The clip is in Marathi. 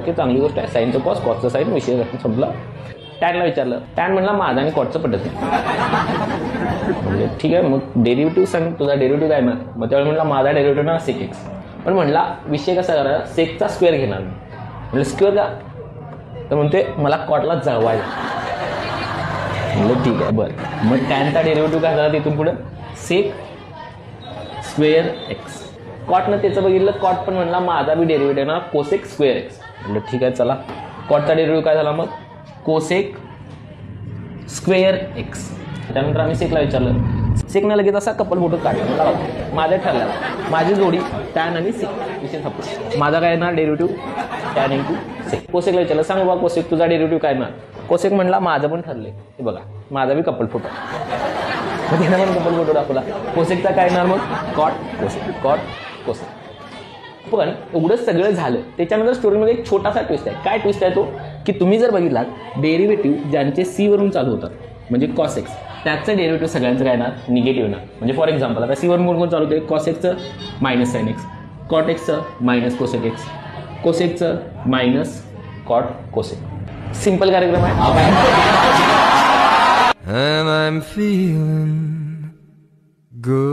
ओके चांगली गोष्ट आहे. साईनचं कॉस, कॉसचं साईन, विषय संपला. टॅनला विचारलं, टॅन म्हणला माझा आणि कॉटचं पटत नाही. म्हणजे ठीक आहे, मग डेरिव्हेटिव्ह सांग, तुझा डेरिव्हेटिव्ह काय ना. मग त्यावेळी म्हणला माझा डेरिव्हेटिव्ह ना सेक एक्स. पण म्हणला विषय कसा करा, सेकचा स्क्वेअर घेणार मी. म्हणजे स्क्वेअर का, तर म्हणते मला कॉटला जळवायला. म्हणलं ठीक आहे बरं. मग टॅनचा डेरिव्हेटिव्ह काय झाला तिथून पुढं, सेक स्क्वेअर एक्स. कॉटनं त्याचं बघितलं, कॉट पण म्हणला माझा बी डेरिव्हेटिव्ह ना कोसेक स्क्वेअर एक्स. म्हणलं ठीक आहे चला. कॉटचा डेरिव्हेटिव्ह काय झाला मग, कोसेक स्क्वेअर एक्स. त्यानंतर आम्ही सेकला विचारलं, सेकनं लगेच असा कपल फोटो काढला. माझं ठरलं, माझी जोडी टॅन आणि सेक, विषय संपला. माझा काय येणार डेरिव्हेटिव्ह, टॅन इंटू सेक. कोसेकला विचारलं, सांग बाबा कोसेक तुझा डेरिव्हेटिव्ह काय येणार. कोसेक म्हणला माझं पण ठरले, हे बघा माझा बी कपल फोटो. मग त्यानं पण कपल फोटो दाखवला. कोसेकचा काय येणार मग, कॉट कोसेक, कॉट कोसेक. पण एवढं सगळं झालं त्याच्यानंतर स्टोरीमध्ये एक छोटासा ट्विस्ट आहे. काय ट्विस्ट आहे तो, की तुम्ही जर बघितलात डेरिव्हेटिव्ह ज्यांचे सी वरून चालू होतात, म्हणजे कॉस एक्स, त्याचं डेरिव्हेटिव्ह सगळ्यांचं काय येणार, निगेटिव्ह येणार. म्हणजे फॉर एक्झाम्पल आता सी वरून कोण कोण चालू होते, कॉस एक्सचं मायनस साईन एक्स, कॉट एक्सचं मायनस कोसेक एक्स, कोसेकचं मायनस कॉट कोसेक. सिंपल कार्यक्रम आहे. And I'm feeling good.